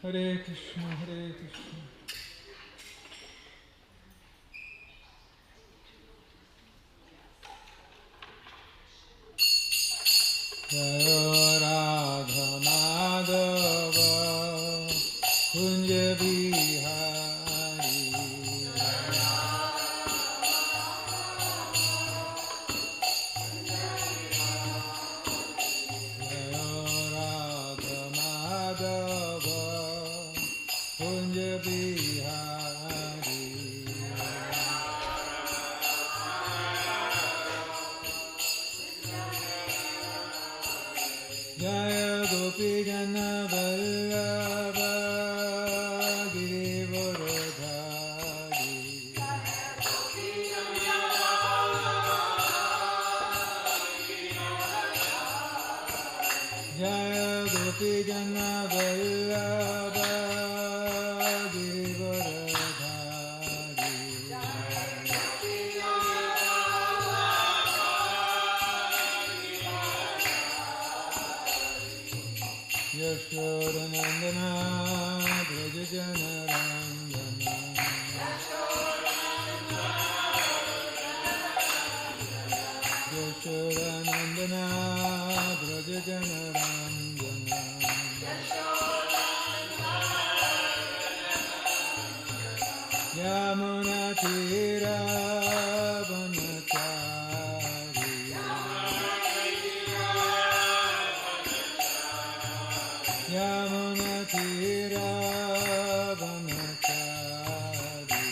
Hare Krishna, Hare Krishna. Jaya Radha Madhava Kunja Bihari. Jaya Radha Madhava Kunja Bihari. Jaya Gopi Jana Vallabha Girivaradhari. Jaya Gopi Jana Vallabha Girivaradhari. Yashodanandana Brajajana Randana. Yashodanandana Brajajana Randana. Yamuna Tira Vanachari. Yamuna Tira Vanachari.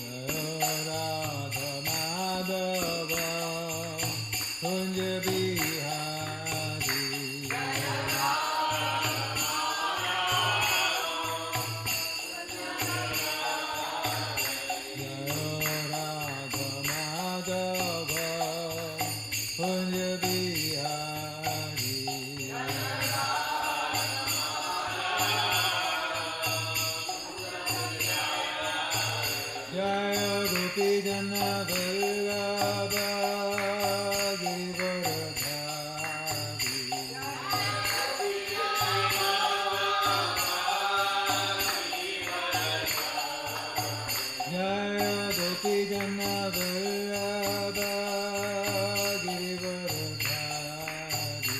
Jaya Radha Madhava Kunja Bihari. Jaya Radha Madhava Kunja Bihari. Jaya Gopi Jana Vallabha Girivaradhari. Jaya Gopi Jana Vallabha Girivaradhari.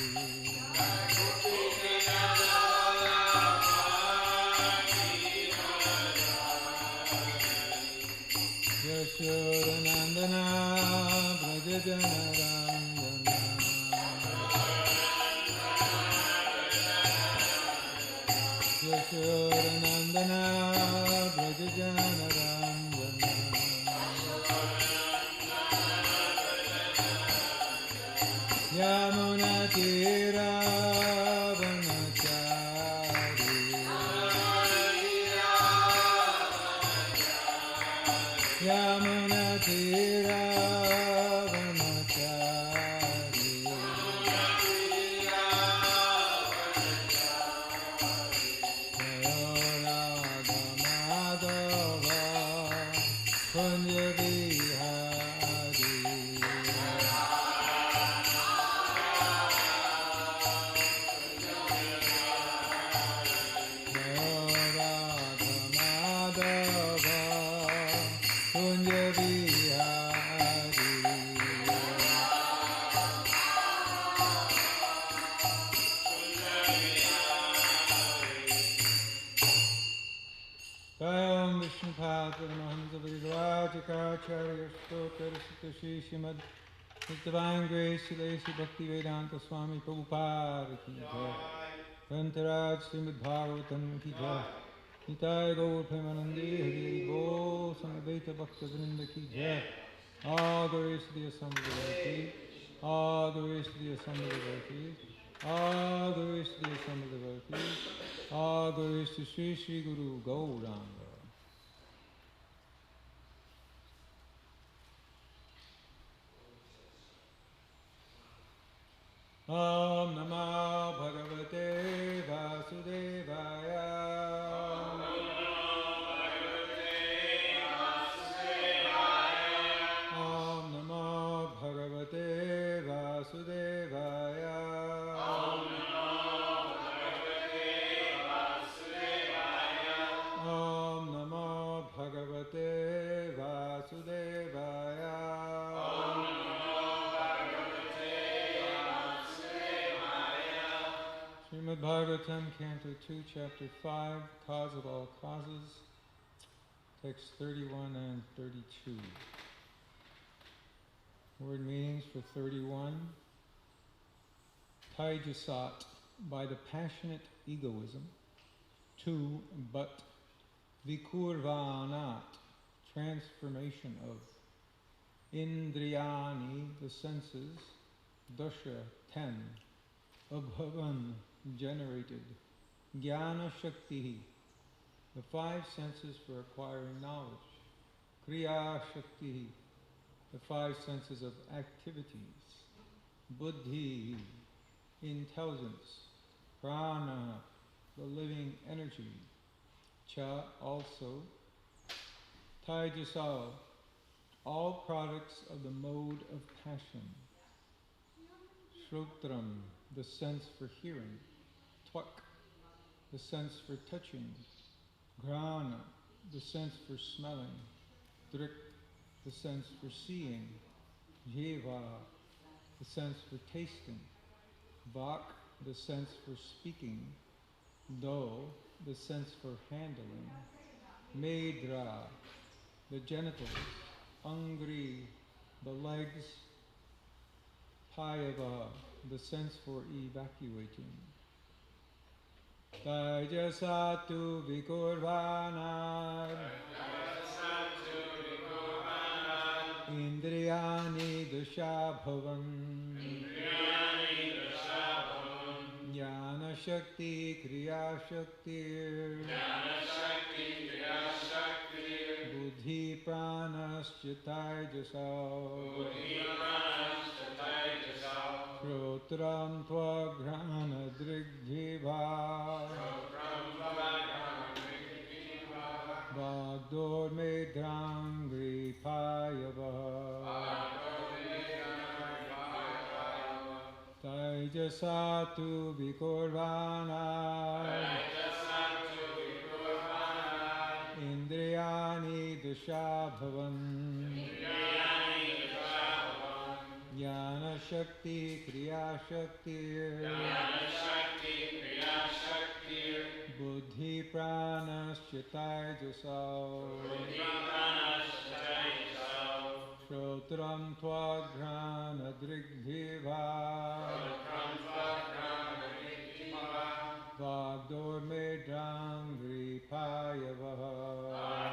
Yashodanandana Brajajana Randana. Yashodanandana Brajajana Randana. Yamuna Tira Vanachari. Yamuna Tira Vanachari. Jaya Radha Madhava Kunja Bihari. Jaya Radha Madhava Kunja Bihari. Jayam Vishnupada Mahamsa Vairajikacharya Stotra Sitashi Srimad Divine Grace Sudesi Bhakti Vedanta Swami Prabhupada Ki Jai. Antaraj Srimad Bhagavatam Ki Jai. Nitai Gaur Premanande Hari Bo Samaveta Bhakta Vrinda Ki Jai. All glories to the assembled devotees. All glories to the assembled devotees. All glories to the assembled devotees. All glories to Sri Sri Guru Gauranga. Om Namah Bhagavate Vasudevaya. Om Namah Bhagavate Vasudevaya. Bhagavatam, Canto 2, Chapter 5, Cause of All Causes, Text 31 and 32. Word meanings for 31. Taijasat, by the passionate egoism. 2, but. Vikurvanat, transformation of. Indriyani, the senses. Dasha, 10. Abhavan, generated. Jnana Shakti, the 5 senses for acquiring knowledge. Kriya Shakti, the 5 senses of activities. Buddhi, intelligence. Prana, the living energy. Cha, also. Taijasa, all products of the mode of passion. Shrotram, the sense for hearing. Twak, the sense for touching. Grana, the sense for smelling. Drik, the sense for seeing. Jiva, the sense for tasting. Vak, the sense for speaking. Do, the sense for handling. Medra, the genitals. Angri, the legs. Payava, the sense for evacuating. Taijasatu vikurvanad Indriyani dashabhavan Jnana Shakti Kriya Shakti Buddhi Pranascha Taijasa Shrotram Tvagrana Drigjiva Vagdor Medrangri Payava Taijasatu Vikurvana Indriyani Dashabhavan Jnana Shakti Kriya Shakti Buddhi Pranascha Taijasa Shrotram Tvagrana Drigjiva Vagdor Medrangri Payava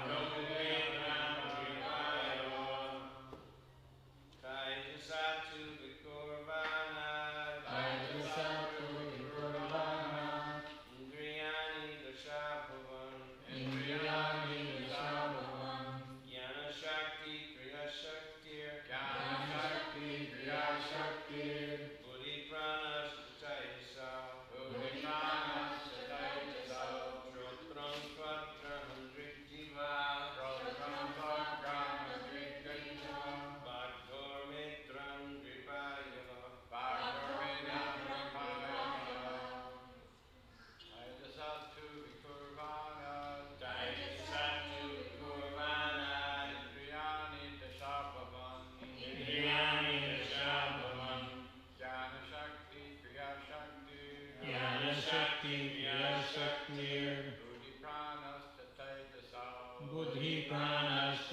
Buddhi Pranascha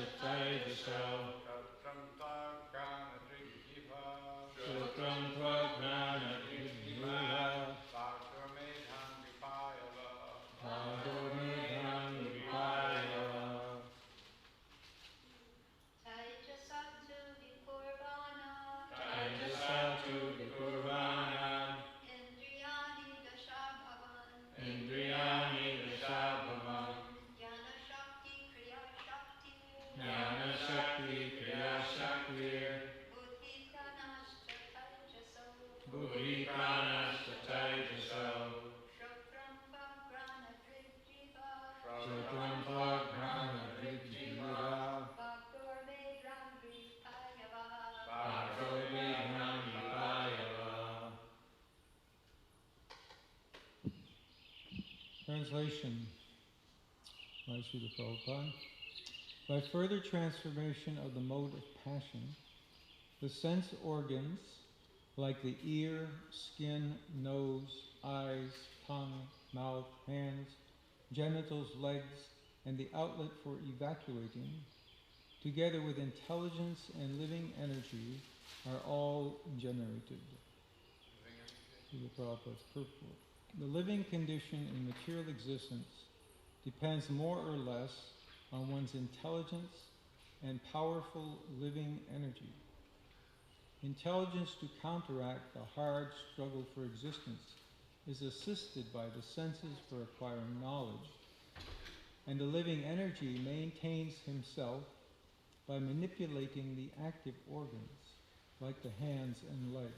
Taijasa Shrotram Tvagrana Drigjiva Vagdor Medhangri Payava Taijasatu Vikurvana Indriyani Dashabhavan Jnana Shakti Kriya Shakti Buddhi Pranascha Taijasa Shrotram Tvagrana Drigjiva Vagdor Medhangri Payava. Translation by Srila Prabhupada. By further transformation of the mode of passion, the sense organs like the ear, skin, nose, eyes, tongue, mouth, hands, genitals, legs, and the outlet for evacuating, together with intelligence and living energy, are all generated. Prabhupada's purport. The living condition in material existence depends more or less on one's intelligence and powerful living energy. Intelligence to counteract the hard struggle for existence is assisted by the senses for acquiring knowledge, and the living energy maintains himself by manipulating the active organs, like the hands and legs.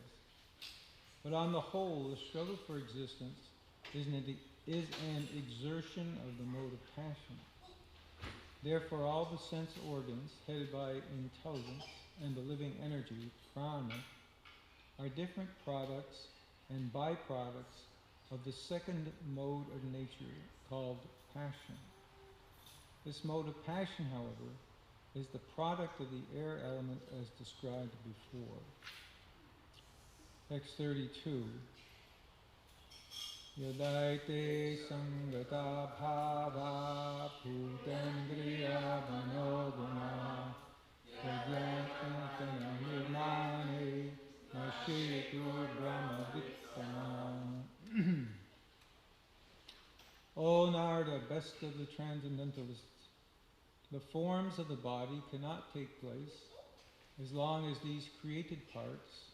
But on the whole, the struggle for existence is an exertion of the mode of passion. Therefore, all the sense organs, headed by intelligence and the living energy, prana, are different products and byproducts of the second mode of nature, called passion. This mode of passion, however, is the product of the air element as described before. Text 32. Yadaite sangata bhava putendriya manoguna yadyatana nirmane nashitu brahmadittana. O Narada, best of the transcendentalists, the forms of the body cannot take place as long as these created parts,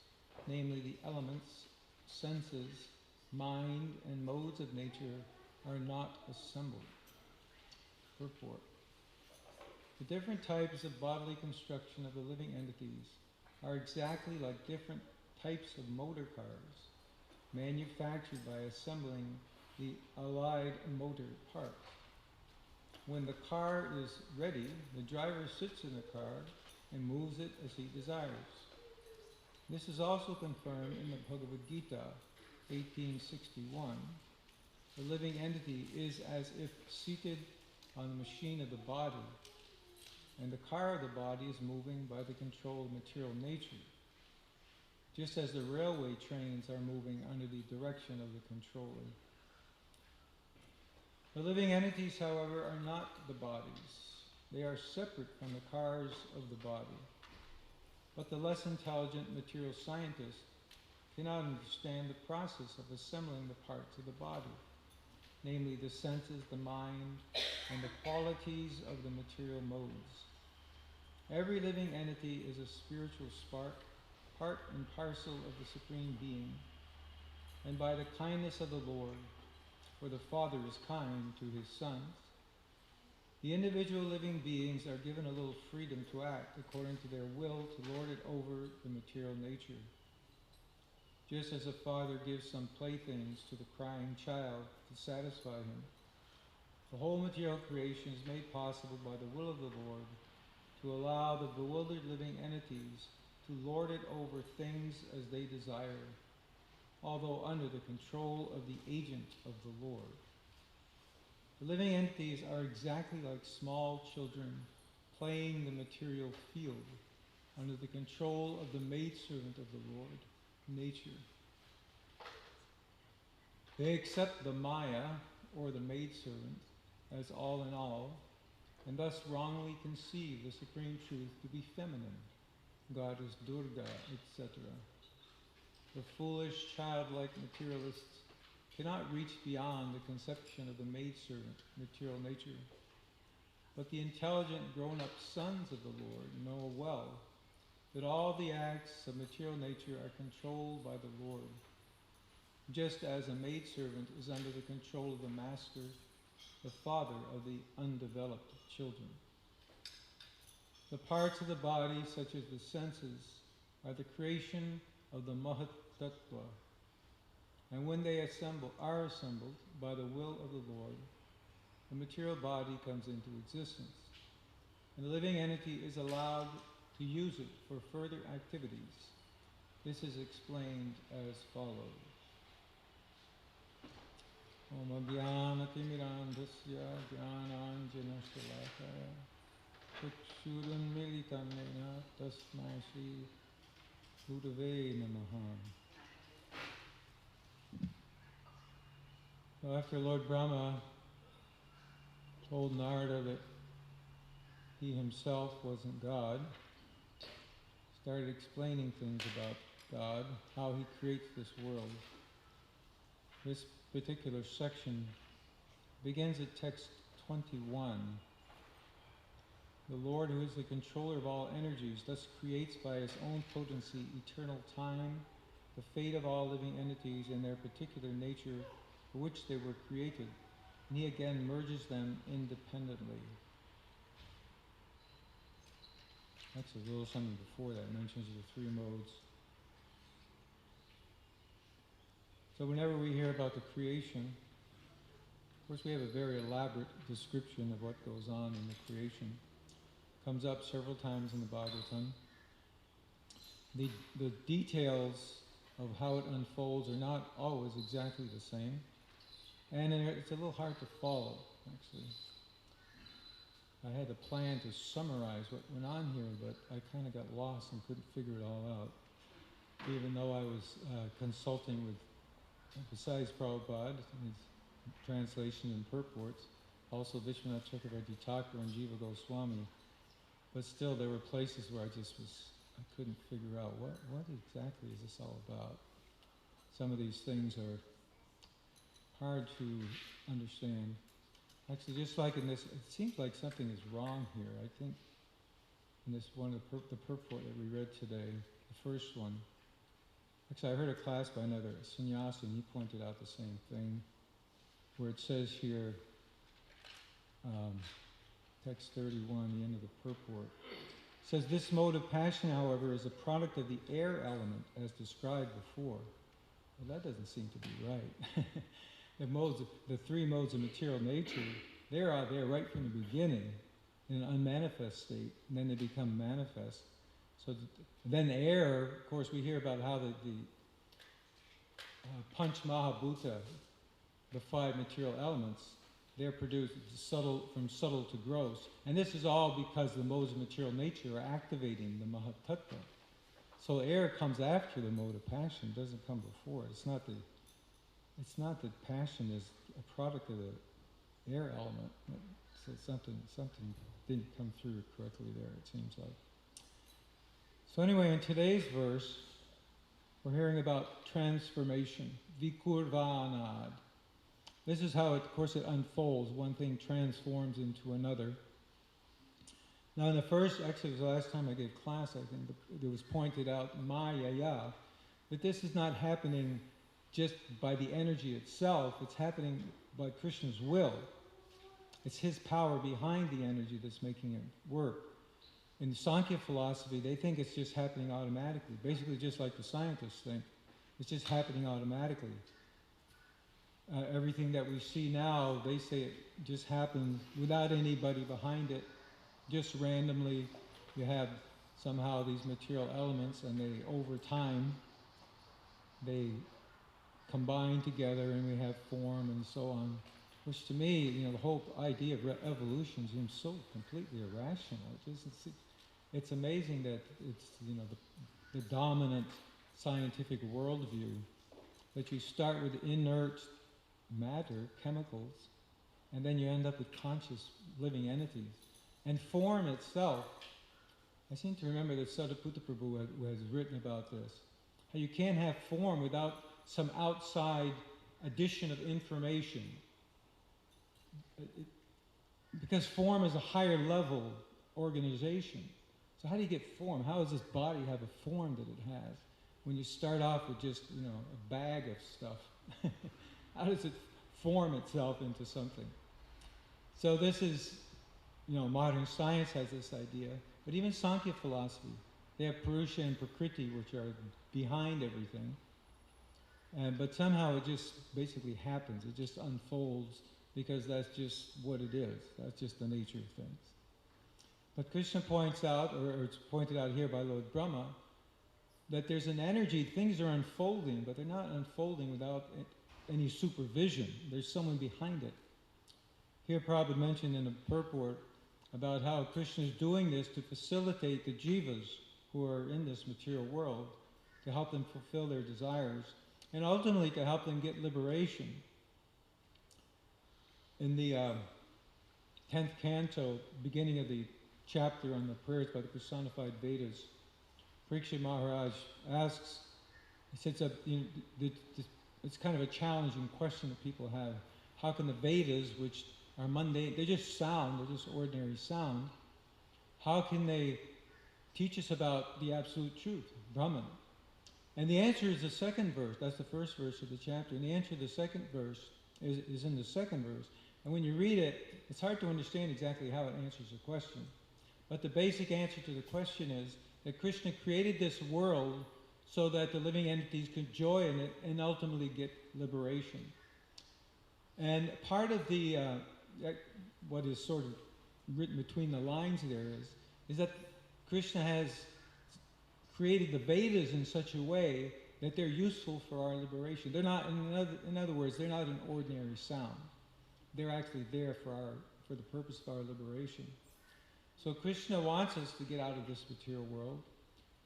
namely the elements, senses, mind, and modes of nature, are not assembled. Purport. The different types of bodily construction of the living entities are exactly like different types of motor cars, manufactured by assembling the allied motor parts. When the car is ready, the driver sits in the car and moves it as he desires. This is also confirmed in the Bhagavad Gita, 1861. The living entity is as if seated on the machine of the body, and the car of the body is moving by the control of material nature, just as the railway trains are moving under the direction of the controller. The living entities, however, are not the bodies. They are separate from the cars of the body. But the less intelligent material scientist cannot understand the process of assembling the parts of the body, namely the senses, the mind, and the qualities of the material modes. Every living entity is a spiritual spark, part and parcel of the Supreme Being, and by the kindness of the Lord, for the Father is kind to his sons, the individual living beings are given a little freedom to act according to their will to lord it over the material nature. Just as a father gives some playthings to the crying child to satisfy him, the whole material creation is made possible by the will of the Lord to allow the bewildered living entities to lord it over things as they desire, although under the control of the agent of the Lord. The living entities are exactly like small children playing the material field under the control of the maidservant of the Lord, nature. They accept the Maya, or the maidservant, as all in all, and thus wrongly conceive the supreme truth to be feminine, goddess Durga, etc. The foolish, childlike materialists cannot reach beyond the conception of the maidservant, material nature. But the intelligent grown-up sons of the Lord know well that all the acts of material nature are controlled by the Lord, just as a maidservant is under the control of the master, the father of the undeveloped children. The parts of the body, such as the senses, are the creation of the Mahat Tattva, and when they are assembled by the will of the Lord, the material body comes into existence, and the living entity is allowed to use it for further activities. This is explained as follows. Om Abhyanatimirandhasya Jnananjanashalakaya Chakshurunmilitam Nena Tasmai Shri Budave Namaha. So after Lord Brahma told Narada that he himself wasn't God, started explaining things about God, how he creates this world. This particular section begins at text 21. The Lord, who is the controller of all energies, thus creates by his own potency eternal time, the fate of all living entities and their particular nature for which they were created, and he again merges them independently. Actually, a little something before that mentions the three modes. So whenever we hear about the creation, of course we have a very elaborate description of what goes on in the creation. Comes up several times in the Bhagavatam. The details of how it unfolds are not always exactly the same. And it's a little hard to follow, actually. I had a plan to summarize what went on here, but I kind of got lost and couldn't figure it all out. Even though I was consulting with, besides Prabhupada, his translation and purports, also Vishwanath Chakravarti Thakur and Jiva Goswami. But still, there were places where I couldn't figure out what exactly is this all about. Some of these things are hard to understand. Actually, just like in this, it seems like something is wrong here. I think in this one of the purport that we read today, the first one. Actually, I heard a class by another sannyasi, and he pointed out the same thing, where it says here, text 31, the end of the purport. It says, this mode of passion, however, is a product of the air element, as described before. Well, that doesn't seem to be right. The three modes of material nature, they're out there right from the beginning in an unmanifest state, and then they become manifest. So then air, of course, we hear about how the Panch Mahabhuta, the five material elements, they're produced from subtle to gross. And this is all because the modes of material nature are activating the Mahatattva. So air comes after the mode of passion, doesn't come before. It's not that passion is a product of the air element. So something didn't come through correctly there, it seems like. So anyway, in today's verse, we're hearing about transformation, vikurvanad. This is how, of course, it unfolds. One thing transforms into another. Now, in the first, actually, it was the last time I gave class, I think, it was pointed out, Maya, that this is not happening just by the energy itself, it's happening by Krishna's will. It's his power behind the energy that's making it work. In Sankhya philosophy, they think it's just happening automatically, basically just like the scientists think. It's just happening automatically. Everything that we see now, they say it just happens without anybody behind it, just randomly. You have somehow these material elements, and they, over time, they combine together, and we have form and so on. Which to me, the whole idea of evolution seems so completely irrational. It's amazing that it's, the dominant scientific worldview, that you start with inert matter, chemicals, and then you end up with conscious living entities. And form itself, I seem to remember that Sadaputta Prabhu has written about this, how you can't have form without some outside addition of information. Because form is a higher level organization. So how do you get form? How does this body have a form that it has when you start off with just, a bag of stuff? How does it form itself into something? So this is, modern science has this idea, but even Sankhya philosophy, they have Purusha and Prakriti, which are behind everything. But somehow it just basically happens. It just unfolds because that's just what it is. That's just the nature of things. But Krishna points out, or it's pointed out here by Lord Brahma, that there's an energy, things are unfolding, but they're not unfolding without any supervision. There's someone behind it. Here Prabhupada mentioned in the purport about how Krishna is doing this to facilitate the jivas who are in this material world to help them fulfill their desires, and ultimately to help them get liberation. In the 10th canto, beginning of the chapter on the prayers by the personified Vedas, Parikshit Maharaj asks, he sets up, it's kind of a challenging question that people have. How can the Vedas, which are mundane, they're just sound, they're just ordinary sound, how can they teach us about the absolute truth, Brahman? And the answer is the second verse. That's the first verse of the chapter. And the answer to the second verse is in the second verse. And when you read it, it's hard to understand exactly how it answers the question. But the basic answer to the question is that Krishna created this world so that the living entities could joy in it and ultimately get liberation. And part of the, what is sort of written between the lines there is that Krishna has created the Vedas in such a way that they're useful for our liberation. They're not, in other words, they're not an ordinary sound. They're actually there for the purpose of our liberation. So Krishna wants us to get out of this material world.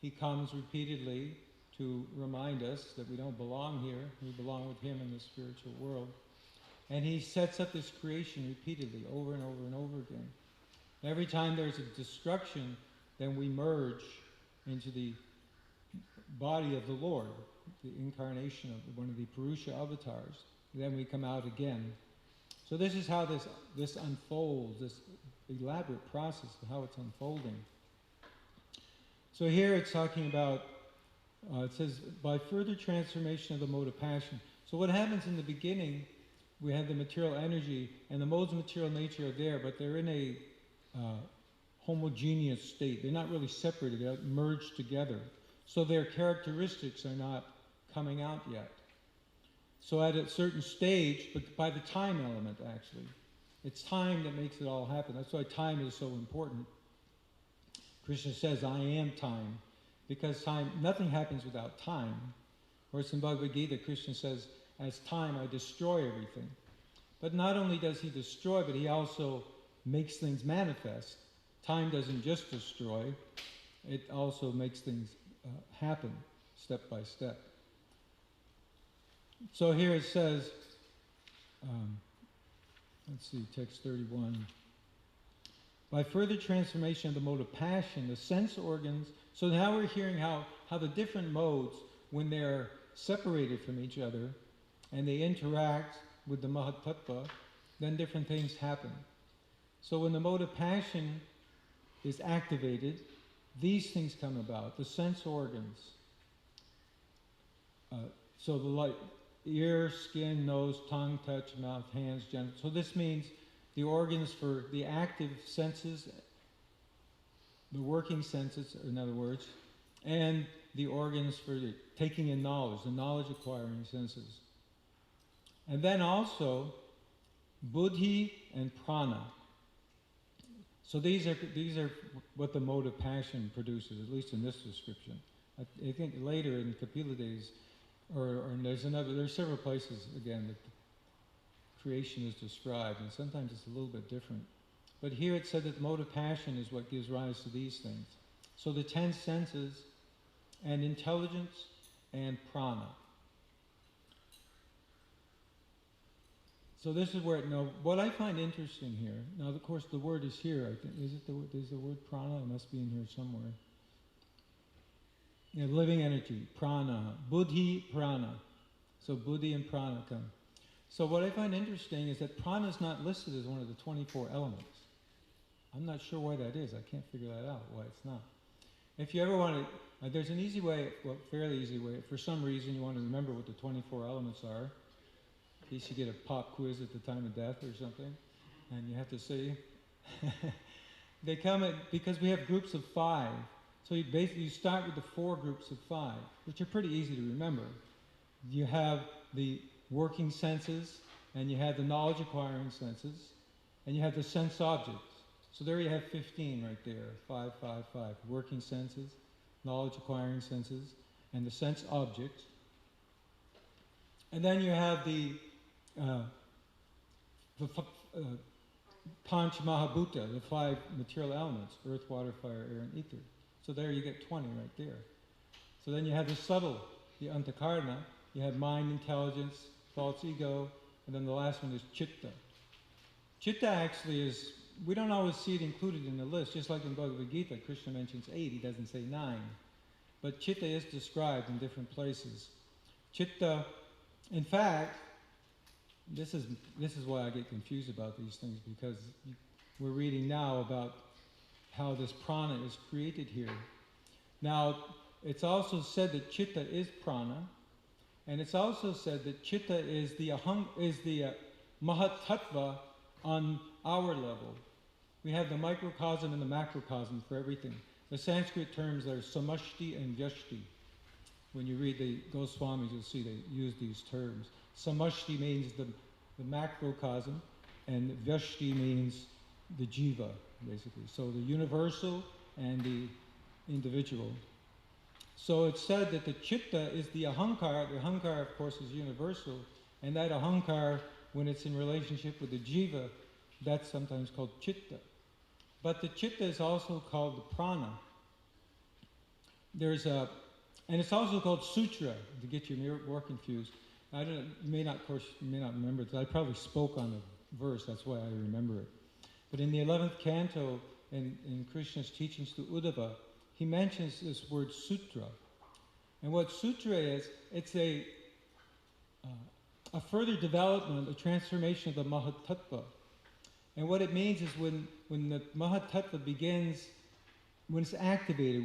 He comes repeatedly to remind us that we don't belong here. We belong with him in the spiritual world. And he sets up this creation repeatedly, over and over and over again. Every time there's a destruction, then we merge into the body of the Lord, the incarnation of one of the Purusha avatars. Then we come out again. So this is how this unfolds, this elaborate process of how it's unfolding. So here it's talking about, it says, by further transformation of the mode of passion. So what happens in the beginning, we have the material energy, and the modes of material nature are there, but they're in a homogeneous state. They're not really separated, they're merged together. So their characteristics are not coming out yet. So at a certain stage, but by the time element actually, it's time that makes it all happen. That's why time is so important. Krishna says, I am time, because time, nothing happens without time. Or it's in Bhagavad Gita, Krishna says, as time I destroy everything. But not only does he destroy, but he also makes things manifest. Time doesn't just destroy, it also makes things happen step by step. So here it says, let's see, text 31. By further transformation of the mode of passion, the sense organs, so now we're hearing how the different modes, when they're separated from each other and they interact with the Mahatattva, then different things happen. So when the mode of passion is activated, these things come about, the sense organs. So the light, ear, skin, nose, tongue, touch, mouth, hands, genitals. So this means the organs for the active senses, the working senses, in other words, and the organs for the taking in knowledge, the knowledge acquiring senses. And then also buddhi and prana. So these are what the mode of passion produces, at least in this description. I think later in Kapila days, or there's several places again that the creation is described, and sometimes it's a little bit different. But here it said that the mode of passion is what gives rise to these things. So the 10 senses and intelligence and prana. So this is where, now what I find interesting here, now of course the word is here, I think, is the word prana? It must be in here somewhere. Yeah, living energy, prana, buddhi, prana. So buddhi and prana come. So what I find interesting is that prana is not listed as one of the 24 elements. I'm not sure why that is. I can't figure that out, why it's not. If you ever want to, there's an easy way, well, fairly easy way, if for some reason you want to remember what the 24 elements are, in case you get a pop quiz at the time of death or something, and you have to say, they come because we have groups of 5. So you start with the 4 groups of 5, which are pretty easy to remember. You have the working senses, and you have the knowledge acquiring senses, and you have the sense objects. So there you have 15 right there, 5, 5, 5. Working senses, knowledge acquiring senses, and the sense objects. And then you have the Panch Mahabhuta, the 5 material elements, earth, water, fire, air, and ether. So there you get 20 right there. So then you have the subtle, the antakarna, you have mind, intelligence, false ego, and then the last one is chitta. Chitta actually is, we don't always see it included in the list, just like in Bhagavad Gita, Krishna mentions 8, he doesn't say 9. But chitta is described in different places. Chitta, in fact, this is why I get confused about these things, because we're reading now about how this prana is created here. Now, it's also said that chitta is prana, and it's also said that chitta is the mahatattva on our level. We have the microcosm and the macrocosm for everything. The Sanskrit terms are samashti and vyashti. When you read the Goswamis, you'll see they use these terms. Samashti means the macrocosm, and vyashti means the jiva, basically. So the universal and the individual. So it's said that the chitta is the ahankara. The ahankara, of course, is universal. And that ahankara, when it's in relationship with the jiva, that's sometimes called chitta. But the chitta is also called the prana. And it's also called sutra, to get you more confused. You may not remember it. I probably spoke on the verse, that's why I remember it. But in the 11th canto, in Krishna's teachings to Uddhava, he mentions this word sutra. And what sutra is, it's a further development, a transformation of the mahatattva. And what it means is when the mahatattva begins, when it's activated,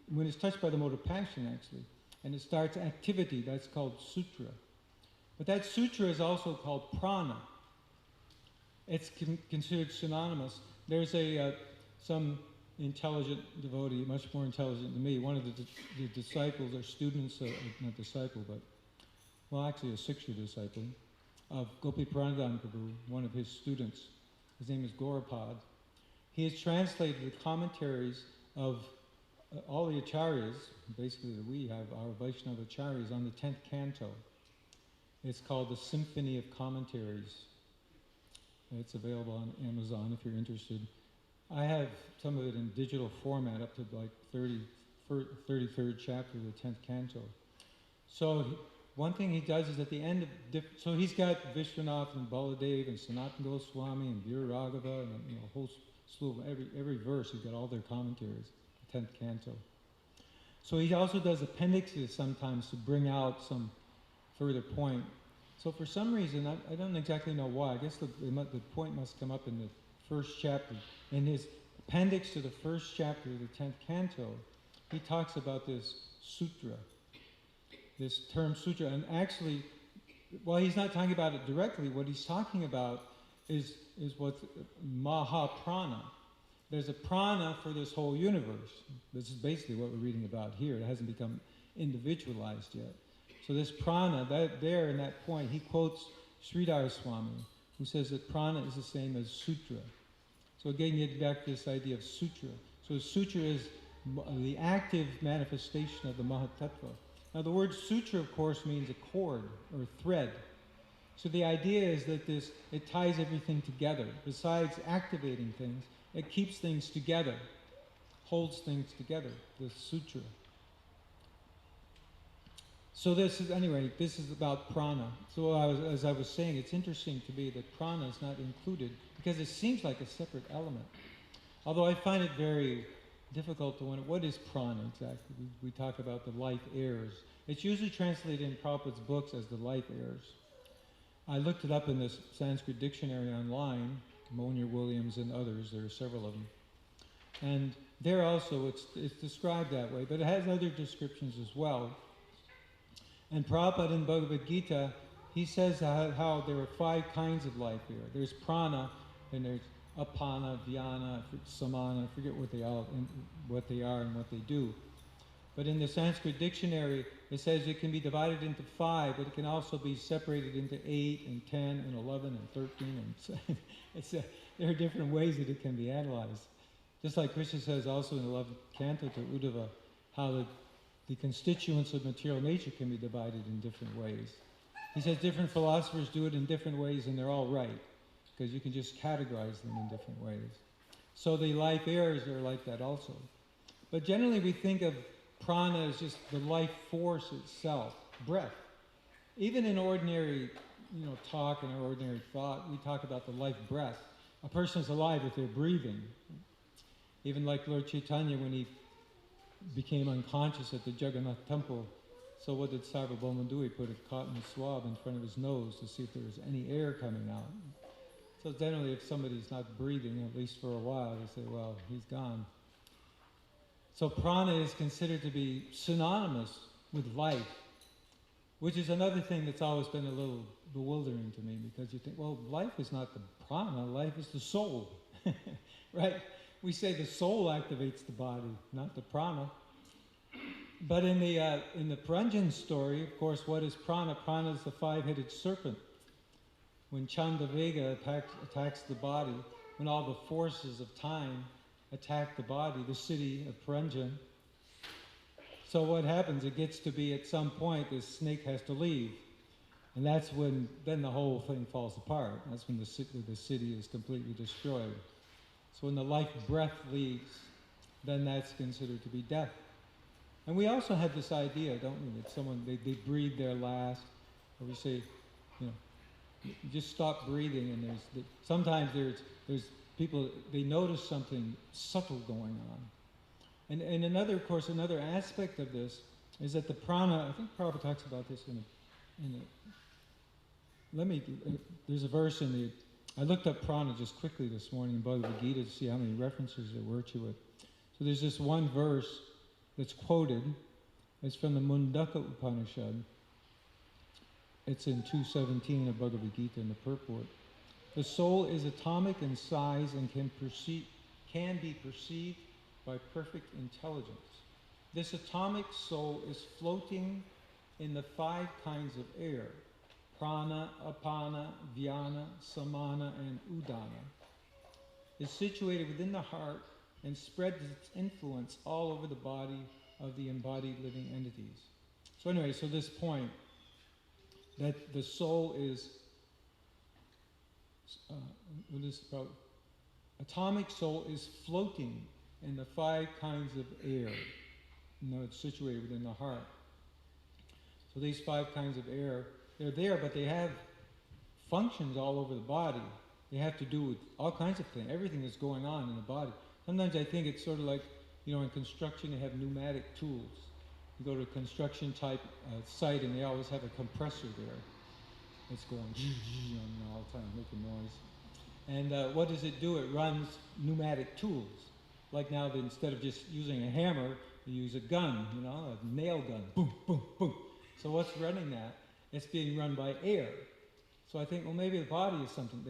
when it's touched by the mode of passion, actually, and it starts activity, that's called sutra. But that sutra is also called prana. It's considered synonymous. There's some intelligent devotee, much more intelligent than me, one of the disciples or students, not disciple, but, well, actually a Siksha disciple, of Gopi Pranadhan Prabhu, one of his students. His name is Gaurapad. He has translated the commentaries of all the acharyas, basically that we have, our Vaishnava acharyas, on the 10th canto. It's called the Symphony of Commentaries. It's available on Amazon if you're interested. I have some of it in digital format up to like 33rd chapter of the 10th canto. So one thing he does is at the end of, so he's got Vishwanath and Baladev and Sanatana Goswami and Viraraghava and a whole slew of every verse, he's got all their commentaries, the 10th canto. So he also does appendixes sometimes to bring out some further point. So for some reason, I don't exactly know why, I guess the point must come up in the first chapter. In his appendix to the first chapter of the 10th canto, he talks about this sutra, this term sutra. And actually, while he's not talking about it directly, what he's talking about is what's mahaprana. There's a prana for this whole universe. This is basically what we're reading about here. It hasn't become individualized yet. So this prana, there in that point, he quotes Sridhar Swami, who says that prana is the same as sutra. So again, you get back to this idea of sutra. So sutra is the active manifestation of the mahatattva. Now the word sutra, of course, means a cord or thread. So the idea is that it ties everything together. Besides activating things, it keeps things together, holds things together, the sutra. So this is about prana. So as I was saying, it's interesting to me that prana is not included because it seems like a separate element. Although I find it very difficult to wonder, what is prana exactly? We talk about the life airs. It's usually translated in Prabhupada's books as the life airs. I looked it up in this Sanskrit dictionary online, Monier Williams and others, there are several of them. And there also it's described that way, but it has other descriptions as well. And Prabhupada in Bhagavad Gita, he says how there are 5 kinds of life air. There's prana, and there's apana, vyana, samana, I forget what they are and what they do. But in the Sanskrit dictionary, it says it can be divided into 5, but it can also be separated into 8 and 10 and 11 and 13. And there are different ways that it can be analyzed. Just like Krishna says also in the 11th canto to Uddhava, how the constituents of material nature can be divided in different ways. He says different philosophers do it in different ways and they're all right, because you can just categorize them in different ways. So the life airs are like that also. But generally we think of prana is just the life force itself, breath. Even in ordinary, talk and ordinary thought, we talk about the life breath. A person is alive if they're breathing. Even like Lord Chaitanya, when he became unconscious at the Jagannath temple, so what did Sarvabhauma do? He put a cotton swab in front of his nose to see if there was any air coming out. So generally, if somebody's not breathing, at least for a while, they say, well, he's gone. So prana is considered to be synonymous with life, which is another thing that's always been a little bewildering to me, because you think, well, life is not the prana, life is the soul, right? We say the soul activates the body, not the prana. But in the Puranjan story, of course, what is prana? Prana is the five-headed serpent. When Chandavega attacks the body, when all the forces of time attack the body, the city of Puranjan, so what happens? It gets to be at some point this snake has to leave. And that's when then the whole thing falls apart. That's when the city is completely destroyed. So when the life breath leaves, then that's considered to be death. And we also have this idea, don't we, that someone, they breathe their last, or we say, just stop breathing, and sometimes there's people, they notice something subtle going on. And another aspect of this is that the prana, I think Prabhupada talks about this there's a verse I looked up prana just quickly this morning in Bhagavad Gita to see how many references there were to it. So there's this one verse that's quoted. It's from the Mundaka Upanishad. It's in 217 of Bhagavad Gita in the purport. The soul is atomic in size and can be perceived by perfect intelligence. This atomic soul is floating in the five kinds of air: prana, apana, vyana, samana, and udana. Is situated within the heart and spreads its influence all over the body of the embodied living entities. So anyway, so this point, that the soul is, atomic soul is floating in the five kinds of air. It's situated within the heart. So these five kinds of air, they're there, but they have functions all over the body. They have to do with all kinds of things, everything that's going on in the body. Sometimes I think it's sort of like, in construction they have pneumatic tools. You go to a construction type site and they always have a compressor there. It's going all the time, making noise. And what does it do? It runs pneumatic tools. Like now, instead of just using a hammer, you use a gun, a nail gun. Boom, boom, boom. So what's running that? It's being run by air. So I think, well, maybe the body is something,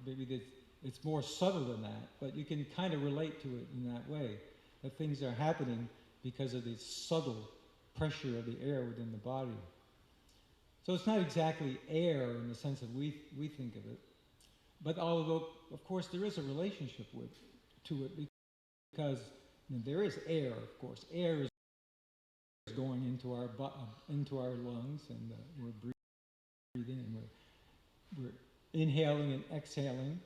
maybe it's more subtle than that, but you can kind of relate to it in that way, that things are happening because of the subtle pressure of the air within the body. So it's not exactly air in the sense that we think of it, but although, of course, there is a relationship to it, because there is air, of course. Air is going into our lungs, and we're breathing, and we're inhaling and exhaling.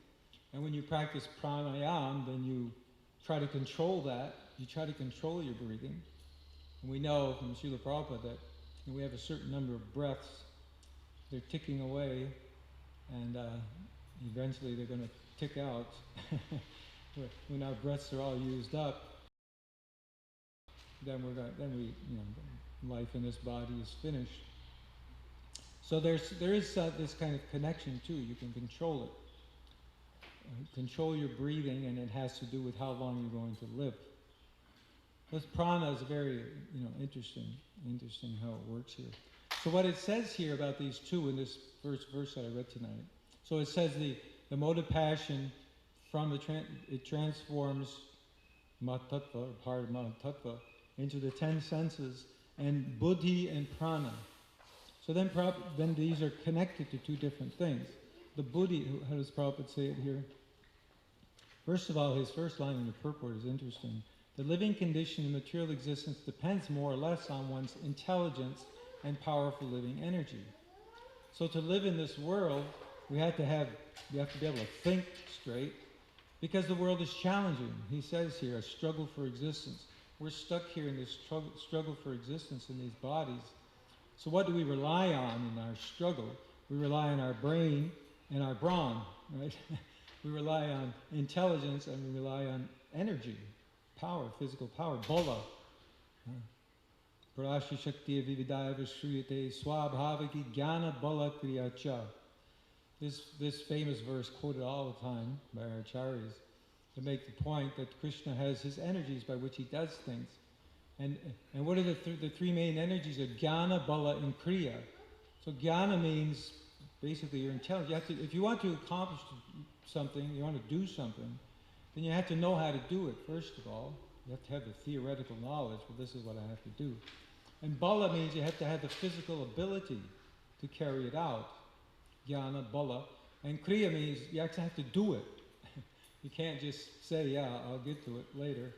And when you practice pranayama, then you try to control that. You try to control your breathing. And we know from Srila Prabhupada that we have a certain number of breaths. They're ticking away, and eventually they're going to tick out. When our breaths are all used up, then life in this body is finished. So there is this kind of connection too. You can control it. Control your breathing, and it has to do with how long you're going to live. This prana is very, interesting how it works here. So what it says here about these two in this first verse that I read tonight. So it says the mode of passion it transforms matattva, or part of matattva, into the 10 senses, and buddhi and prana. So then these are connected to two different things. The buddhi, how does Prabhupada say it here? First of all, his first line in the purport is interesting. The living condition in material existence depends more or less on one's intelligence and powerful living energy. So to live in this world, we have to be able to think straight, because the world is challenging. He says here, a struggle for existence. we're stuck here in this struggle for existence in these bodies. So what do we rely on in our struggle? We rely on our brain and our brawn, right? We rely on intelligence and we rely on energy, power, physical power, bola. Parashi Shakti Vividaya Vishruyate Swabhavaki Jnana Bala Kriyacha. This famous verse quoted all the time by our acharyas to make the point that Krishna has his energies by which he does things. And what are the three main energies? Are Jnana, Bala, and Kriya. So Jnana means basically your intelligence. If you want to accomplish something, you want to do something, then you have to know how to do it, first of all. You have to have the theoretical knowledge, well, this is what I have to do. And Bala means you have to have the physical ability to carry it out. Jnana, Bala. And Kriya means you actually have to do it. You can't just say, yeah, I'll get to it later,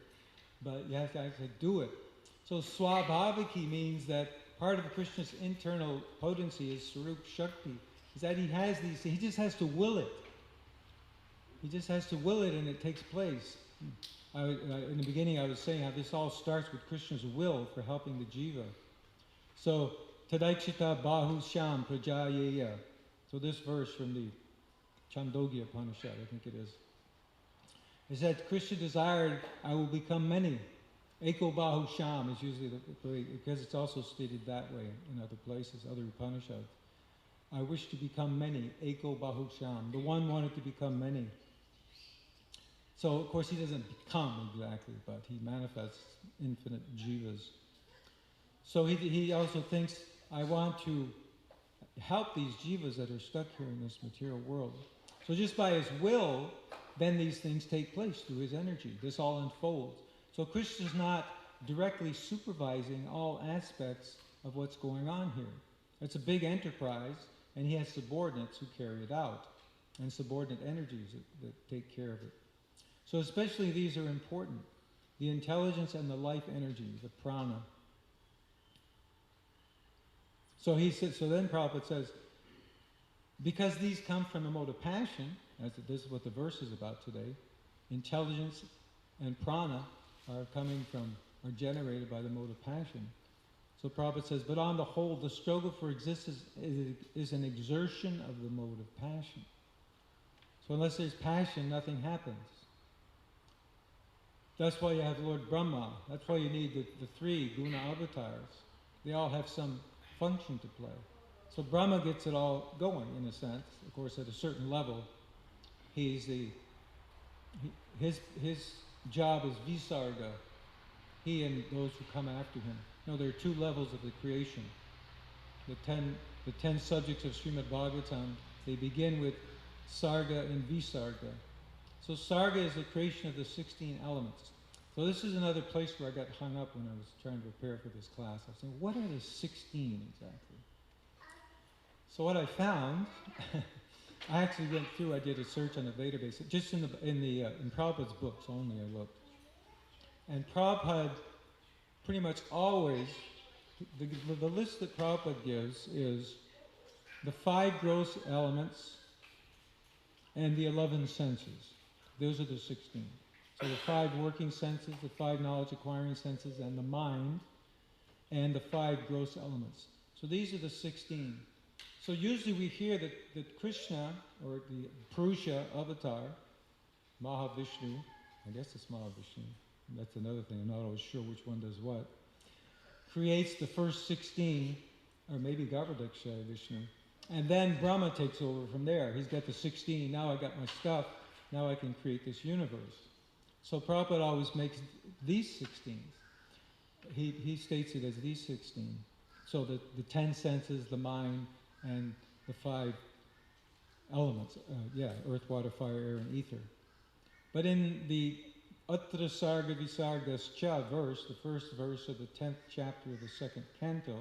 but you have to actually do it. So Swabhavaki means that part of Krishna's internal potency is Swarup Shakti, is that he has these, he just has to will it. He just has to will it and it takes place. In the beginning I was saying how this all starts with Krishna's will for helping the jiva. So, Tadaichita Bahu Sham Prajayeya. So this verse from the Chandogya Upanishad, I think it is that Krishna desired, I will become many. Eko Bahu Sham is usually the way, because it's also stated that way in other places, other Upanishads. I wish to become many. Eko Bahu Sham. The one wanted to become many. So, of course, he doesn't become exactly, but he manifests infinite jivas. So he also thinks, I want to help these jivas that are stuck here in this material world. So just by his will, then these things take place through his energy. This all unfolds. So Krishna's not directly supervising all aspects of what's going on here. It's a big enterprise, and he has subordinates who carry it out, and subordinate energies that take care of it. So especially these are important. The intelligence and the life energy, the prana. So he said, so then Prabhupada says, because these come from the mode of passion, as this is what the verse is about today, intelligence and prana are generated by the mode of passion. So Prabhupada says, but on the whole, the struggle for existence is an exertion of the mode of passion. So unless there's passion, nothing happens. That's why you have Lord Brahma. That's why you need the three guna avatars. They all have some function to play. So Brahma gets it all going, in a sense. Of course, at a certain level, his job is visarga. He and those who come after him. No, there are two levels of the creation. The 10 subjects of Srimad Bhagavatam, they begin with sarga and visarga. So sarga is the creation of the 16 elements. So this is another place where I got hung up when I was trying to prepare for this class. I was saying, what are the 16 exactly? So what I found, I actually went through, I did a search on the database, just in Prabhupada's books only I looked. And Prabhupada pretty much always, the list that Prabhupada gives is the 5 gross elements and the 11 senses. Those are the 16. So the 5 working senses, the 5 knowledge acquiring senses, and the mind, and the 5 gross elements. So these are the 16. So usually we hear that Krishna, or the Purusha avatar, Mahavishnu, I guess it's Mahavishnu, that's another thing, I'm not always sure which one does what, creates the first 16, or maybe Garbhodaksha Vishnu, and then Brahma takes over from there. He's got the 16, now I got my stuff, now I can create this universe. So Prabhupada always makes these 16s. He states it as these 16. So the 10 senses, the mind, and the 5 elements, earth, water, fire, air, and ether. But in the Atra Sarga Visargascha verse, the first verse of the 10th chapter of the 2nd canto,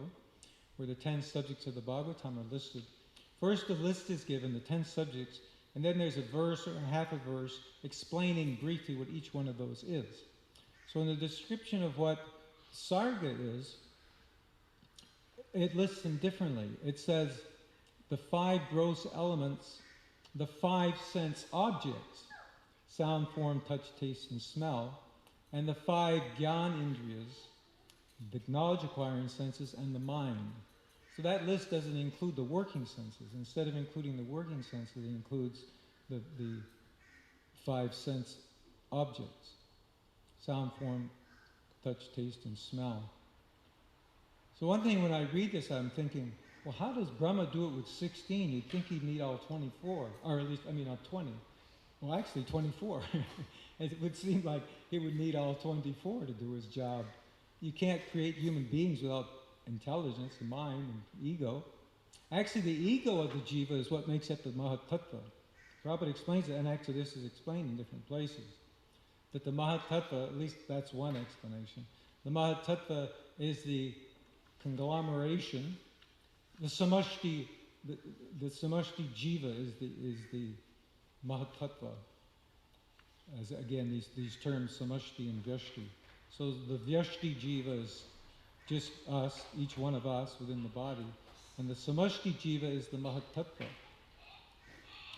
where the 10 subjects of the Bhagavatam are listed, first the list is given, the 10 subjects, and then there's a verse or half a verse explaining briefly what each one of those is. So in the description of what Sarga is, it lists them differently. It says the 5 gross elements, the 5 sense objects, sound, form, touch, taste, and smell, and the 5 Gyan Indriyas, the knowledge acquiring senses, and the mind. So that list doesn't include the working senses. Instead of including the working senses, it includes the 5 sense objects: sound, form, touch, taste, and smell. So one thing when I read this, I'm thinking, well, how does Brahma do it with 16? You'd think he'd need all 24, or at least, all 20. Well, actually 24. It would seem like he would need all 24 to do his job. You can't create human beings without intelligence, the mind, and ego. Actually, the ego of the jiva is what makes up the Mahatattva. Prabhupada explains it, and actually this is explained in different places. That the Mahatattva, at least that's one explanation, the Mahatattva is the conglomeration, the samashti, the samashti jiva is the Mahatattva. As again, these terms samashti and vyashti. So the vyashti jiva is just us, each one of us within the body, and the samashti jiva is the Mahatattva,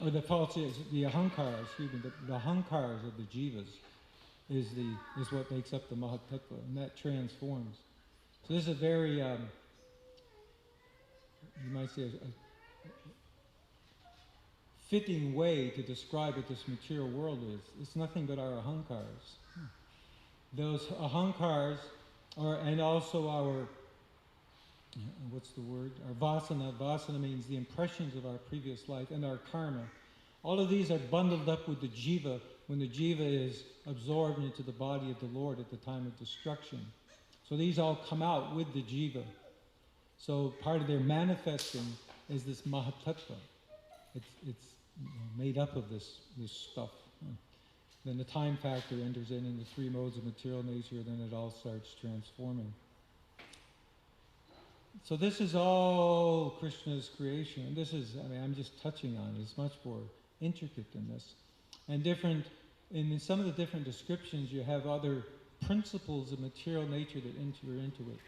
or the ahankara, the ahankaras of the jivas is what makes up the Mahatattva, and that transforms. So this is a very, you might say, a fitting way to describe what this material world is. It's nothing but our ahankars. Those ahankars and also our, what's the word? Our vasana. Vasana means the impressions of our previous life, and our karma. All of these are bundled up with the jiva when the jiva is absorbed into the body of the Lord at the time of destruction. So these all come out with the jiva. So part of their manifesting is this Mahatattva. It's made up of this stuff. Then the time factor enters in the 3 modes of material nature, then it all starts transforming. So this is all Krishna's creation. And this is, I'm just touching on it. It's much more intricate than this. And in some of the different descriptions, you have other principles of material nature that enter into it.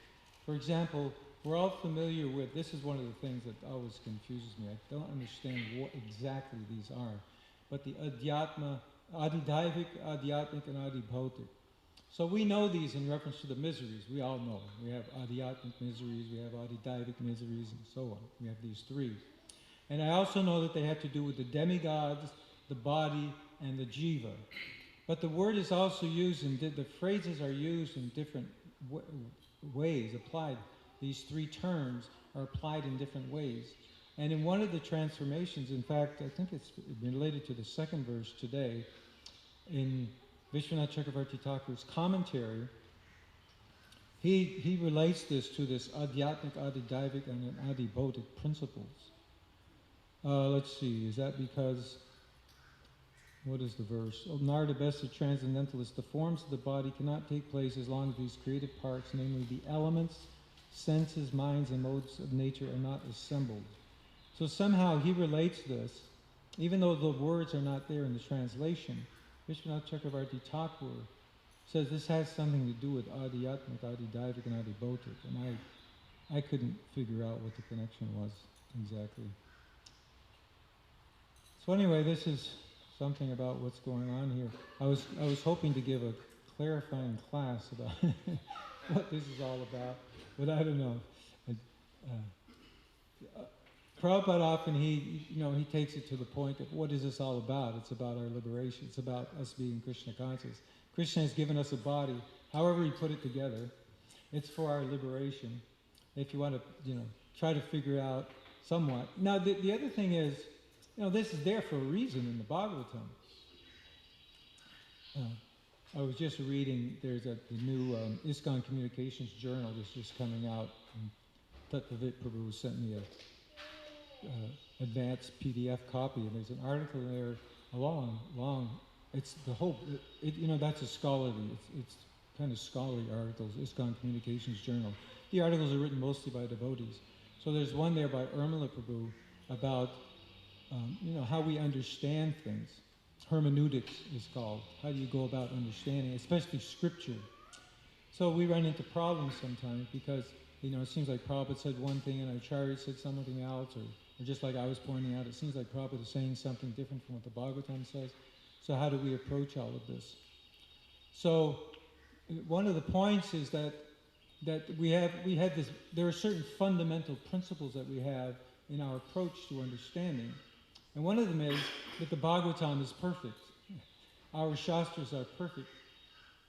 For example, we're all familiar with, this is one of the things that always confuses me. I don't understand what exactly these are. But the adhyatma, adhidaivik, adhyatmic, and adhibhautik. So we know these in reference to the miseries. We all know. We have adhyatmic miseries, we have adhidaivik miseries, and so on. We have these 3. And I also know that they have to do with the demigods, the body, and the jiva. But the word is also used, the phrases are used in different ways, applied. These 3 terms are applied in different ways. And in one of the transformations, in fact, I think it's related to the 2nd verse today, in Vishwanath Chakravarti Thakur's commentary, he relates this to this adhyatmic, adhidaivik, and adhibhautik principles. Let's see, is that because, what is the verse? Oh, Narada, best of transcendentalists, the forms of the body cannot take place as long as these creative parts, namely the elements, senses, minds, and modes of nature are not assembled. So somehow he relates this, even though the words are not there in the translation. Vishwanath Chakravarti Thakur says this has something to do with adhyatmic, adhidaivik, and adhibhautik, and I couldn't figure out what the connection was exactly. So anyway, this is something about what's going on here. I was hoping to give a clarifying class about what this is all about, but I don't know. Prabhupada often he takes it to the point of what is this all about? It's about our liberation. It's about us being Krishna conscious. Krishna has given us a body, however he put it together. It's for our liberation. If you want to, try to figure out somewhat. Now the other thing is, this is there for a reason in the Bhagavatam. I was just reading, there's the new ISKCON Communications Journal that's just coming out. And Tattva Prabhu sent me a advanced PDF copy, and there's an article there, long. It's the whole, that's a scholarly, it's kind of scholarly articles, ISKCON Communications Journal. The articles are written mostly by devotees. So there's one there by Urmila Prabhu about, how we understand things. Hermeneutics is called. How do you go about understanding, especially scripture? So we run into problems sometimes because, it seems like Prabhupada said one thing and Acharya said something else, or just like I was pointing out, it seems like Prabhupada is saying something different from what the Bhagavatam says. So how do we approach all of this? So one of the points is that we have this. There are certain fundamental principles that we have in our approach to understanding, and one of them is that the Bhagavatam is perfect. Our Shastras are perfect,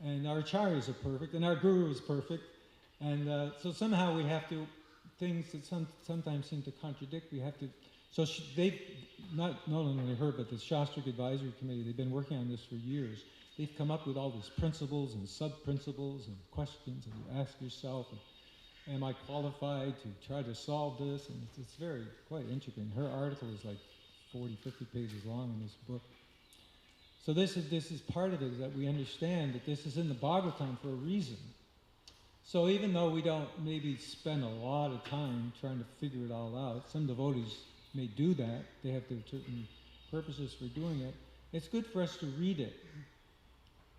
and our Acharyas are perfect, and our Guru is perfect, and so somehow we have to, things that sometimes seem to contradict, we have to, so they've, not only her, but the Shastric Advisory Committee, they've been working on this for years. They've come up with all these principles and sub-principles and questions, and you ask yourself, am I qualified to try to solve this? And it's very, quite intricate. Her article is like 40, 50 pages long in this book. So this is part of it, is that we understand that this is in the Bhagavatam for a reason. So even though we don't maybe spend a lot of time trying to figure it all out, some devotees may do that, they have their certain purposes for doing it, it's good for us to read it.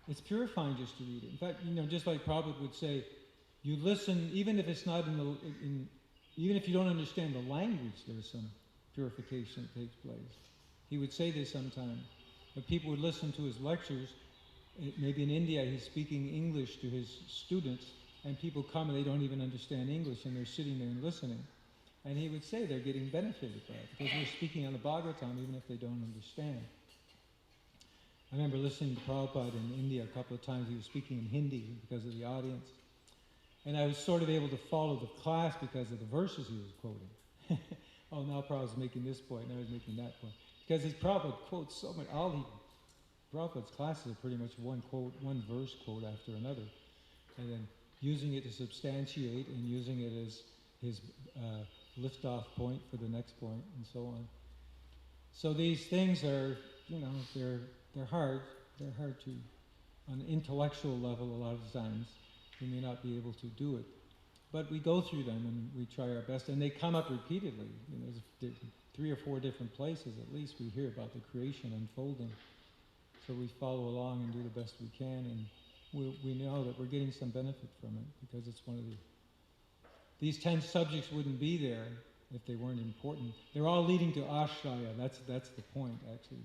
It's purifying just to read it. In fact, just like Prabhupada would say, you listen, even if it's not even if you don't understand the language, there's some purification that takes place. He would say this sometimes. If people would listen to his lectures, maybe in India he's speaking English to his students, and people come and they don't even understand English, and they're sitting there and listening. And he would say they're getting benefited by it, because we're speaking on the Bhagavatam even if they don't understand. I remember listening to Prabhupada in India a couple of times. He was speaking in Hindi because of the audience. And I was sort of able to follow the class because of the verses he was quoting. Oh, now Prabhupada's making this point, now he's making that point. Because his Prabhupada quotes so much, Prabhupada's classes are pretty much one verse quote after another. And then using it to substantiate and using it as his lift-off point for the next point, and so on. So these things are, they're hard. They're hard to, on an intellectual level, a lot of times. We may not be able to do it. But we go through them and we try our best, and they come up repeatedly. There's 3 or 4 different places, at least, we hear about the creation unfolding. So we follow along and do the best we can, and we know that we're getting some benefit from it, because it's one of these 10 subjects wouldn't be there if they weren't important. They're all leading to Ashraya. That's the point, actually.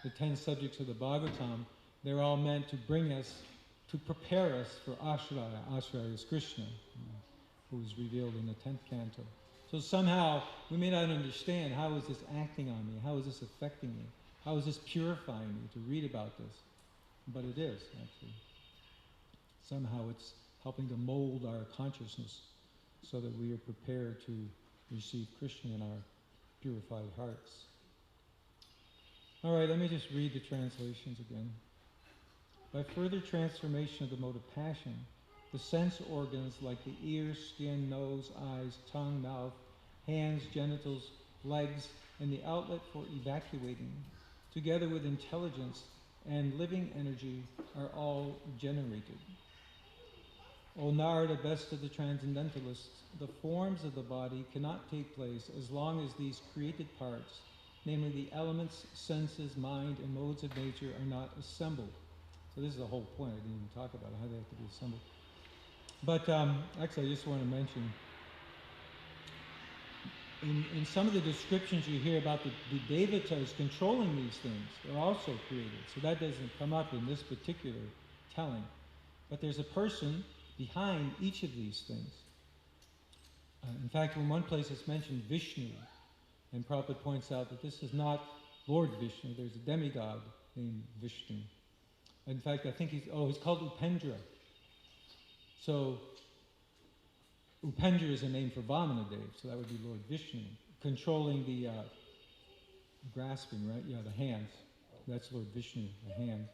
The 10 subjects of the Bhagavatam, they're all meant to bring us, to prepare us for Ashraya. Ashraya is Krishna, who is revealed in the 10th canto. So somehow, we may not understand, how is this acting on me? How is this affecting me? How is this purifying me to read about this? But it is, actually. Somehow it's helping to mold our consciousness so that we are prepared to receive Krishna in our purified hearts. All right, let me just read the translations again. By further transformation of the mode of passion, the sense organs like the ear, skin, nose, eyes, tongue, mouth, hands, genitals, legs, and the outlet for evacuating, together with intelligence and living energy, are all generated. O Narada, best of the transcendentalists, the forms of the body cannot take place as long as these created parts, namely the elements, senses, mind, and modes of nature, are not assembled. So this is the whole point. I didn't even talk about how they have to be assembled. But actually, I just want to mention, in some of the descriptions you hear about the devatas controlling these things, they're also created. So that doesn't come up in this particular telling. But there's a person behind each of these things. In fact, in one place it's mentioned Vishnu, and Prabhupada points out that this is not Lord Vishnu. There's a demigod named Vishnu. In fact, I think he's called Upendra. So Upendra is a name for Vamanadev, so that would be Lord Vishnu, controlling the grasping, right? Yeah, the hands. That's Lord Vishnu, the hand.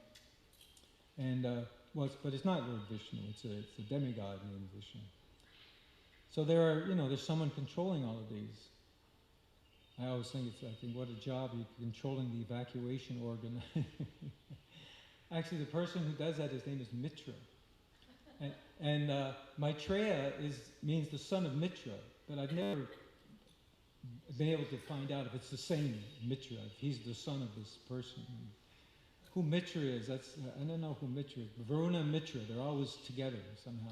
And but it's not Lord Vishnu. It's a demigod named Vishnu. So there's someone controlling all of these. I always think what a job, you're controlling the evacuation organ. Actually, the person who does that, his name is Mitra. And Maitreya means the son of Mitra, but I've never been able to find out if it's the same Mitra, if he's the son of this person. Who Mitra is, I don't know who Mitra is. Varuna and Mitra, they're always together somehow.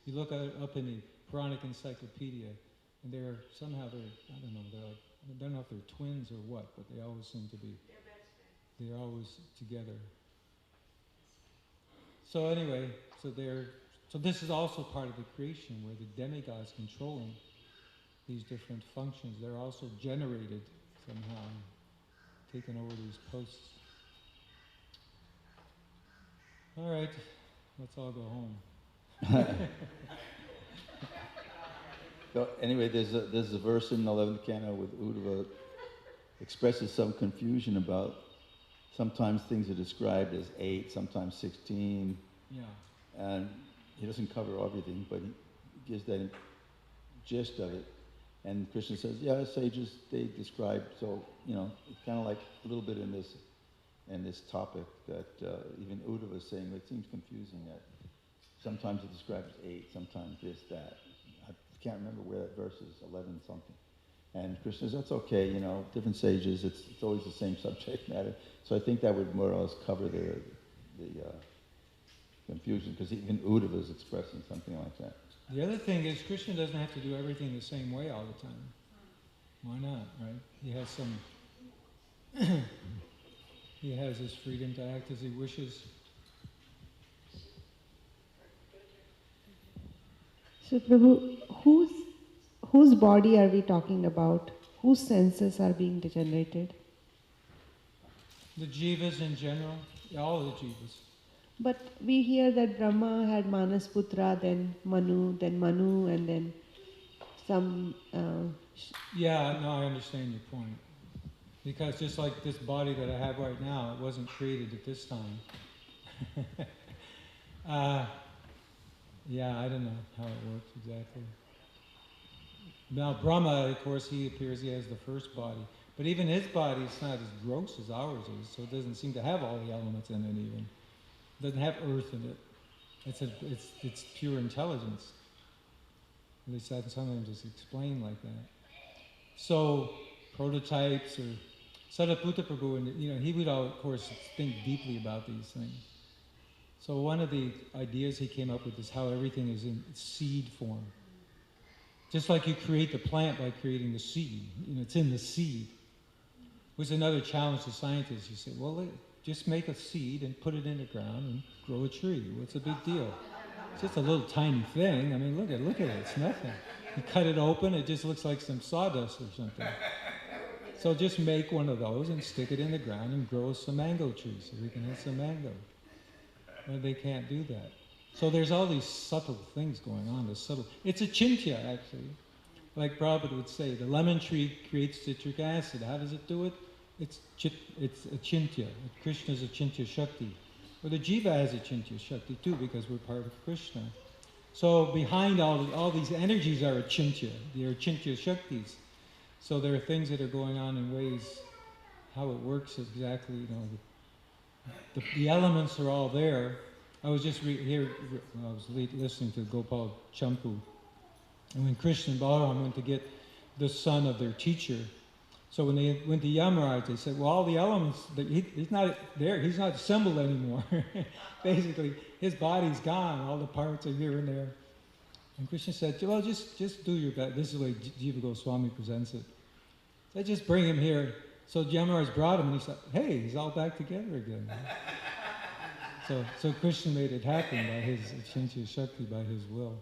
You look up in the Puranic Encyclopedia, and I don't know if they're twins or what, but they always seem to be. They're always together. So anyway, so this is also part of the creation where the demigods controlling these different functions. They're also generated somehow, taking over these posts. All right, let's all go home. So anyway, there's a verse in the 11th canto with Uddhava expresses some confusion about sometimes things are described as 8, sometimes 16. Yeah. And he doesn't cover everything, but he gives that gist of it. And Krishna says, yeah, sages, they describe, so, it's kind of like a little bit in this topic that even Uddhava is saying, it seems confusing that sometimes it describes 8, sometimes this, that. I can't remember where that verse is, 11 something. And Krishna says, that's okay, different sages, it's always the same subject matter. So I think that would more or less cover the confusion, because even Uddhava is expressing something like that. The other thing is, Krishna doesn't have to do everything the same way all the time. Why not, right? He has he has his freedom to act as he wishes. So Prabhu, whose body are we talking about? Whose senses are being degenerated? The jivas in general, all the jivas. But we hear that Brahma had Manasputra, then Manu, and then some... Yeah, no, I understand your point. Because just like this body that I have right now, it wasn't created at this time. Yeah, I don't know how it works exactly. Now Brahma, of course, he appears, he has the first body. But even his body is not as gross as ours is, so it doesn't seem to have all the elements in it even. It doesn't have earth in it. It's pure intelligence. At least that sometimes it's explained like that. So prototypes or Sariputta Prabhu, and he would, of course, think deeply about these things. So one of the ideas he came up with is how everything is in seed form. Just like you create the plant by creating the seed, it's in the seed. Which is another challenge to scientists. You say, well, just make a seed and put it in the ground and grow a tree. What's the big deal? It's just a little tiny thing. I mean, look at it. It's nothing. You cut it open, it just looks like some sawdust or something. So just make one of those and stick it in the ground and grow some mango trees so we can have some mango. Well, they can't do that. So there's all these subtle things going on. It's a chintya, actually. Like Prabhupada would say, the lemon tree creates citric acid. How does it do it? It's a chintya. Krishna's a chintya shakti. Or the jiva has a chintya shakti too, because we're part of Krishna. So behind all these energies are a chintya. They are chintya shaktis. So there are things that are going on in ways, how it works exactly, the elements are all there. I was just listening to Gopal Champu. And when Krishna and Balaram went to get the son of their teacher, so when they went to Yamaraj, they said, well, all the elements, he's not there, he's not assembled anymore. Basically, his body's gone, all the parts are here and there. And Krishna said, well, just do your best. This is the way Jiva Goswami presents it. So just bring him here. So Yamaraj brought him, and he said, hey, he's all back together again. So Krishna made it happen by his Achintya Shakti, by his will.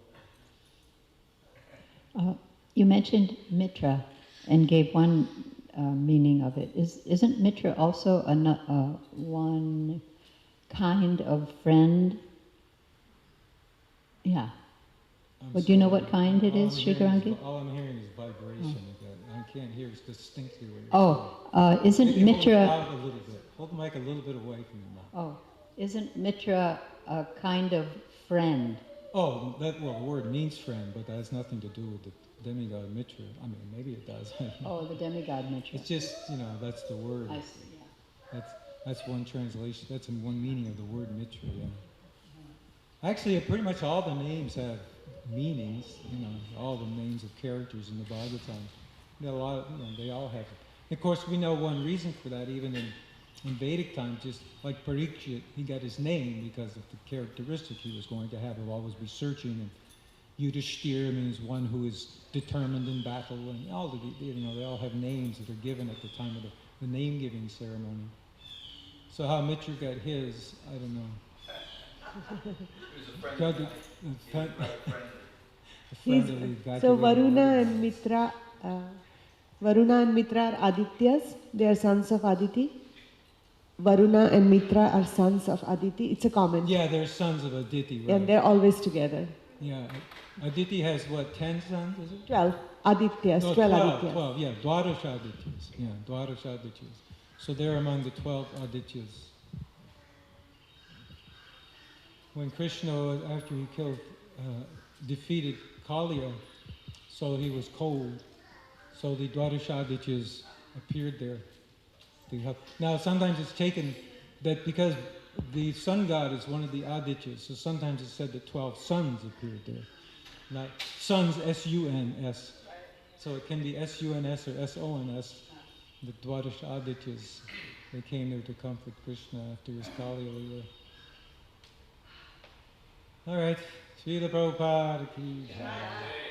You mentioned mitra and gave one meaning of it. Isn't mitra also one kind of friend? Yeah. Well, do you know what kind it is, Srikarangi? All I'm hearing is vibration. I can't hear distinctly what Oh, isn't maybe mitra... Hold it out a little bit. Hold the mic a little bit away from your mouth. Oh, isn't mitra a kind of friend? Oh, the word means friend, but that has nothing to do with the demigod mitra. I mean, maybe it does. Oh, the demigod mitra. It's just, that's the word. I see, yeah. That's one translation. That's one meaning of the word mitra, yeah. Actually, pretty much all the names have meanings, all the names of characters in the Bhagavatam. They all have. Of course, we know one reason for that, even in Vedic times, just like Parikshit, he got his name because of the characteristic he was going to have of always be searching, and Yudhishthira means one who is determined in battle, and they all have names that are given at the time of the name-giving ceremony. So how Mitra got his, I don't know. So Varuna and Mitra, Varuna and Mitra are Adityas. They are sons of Aditi. Varuna and Mitra are sons of Aditi. It's a comment. Yeah, they're sons of Aditi, right? And they're always together. Yeah, Aditi has what, 10 sons, is it? 12 Adityas, No, 12 Adityas. 12, yeah, Dwadash Adityas. Yeah, Dwadash Adityas. So they're among the 12 Adityas. When Krishna, after he killed, defeated Kaliya, so he was cold, so the Dwadash Adityas appeared there. Now sometimes it's taken that because the sun god is one of the Adityas, so sometimes it's said that 12 suns appeared there. Not suns, S-U-N-S. So it can be S-U-N-S or S-O-N-S. The Dwadash Adityas, they came there to comfort Krishna after his Kaliya Leela. All right, Srila Prabhupada ki jai.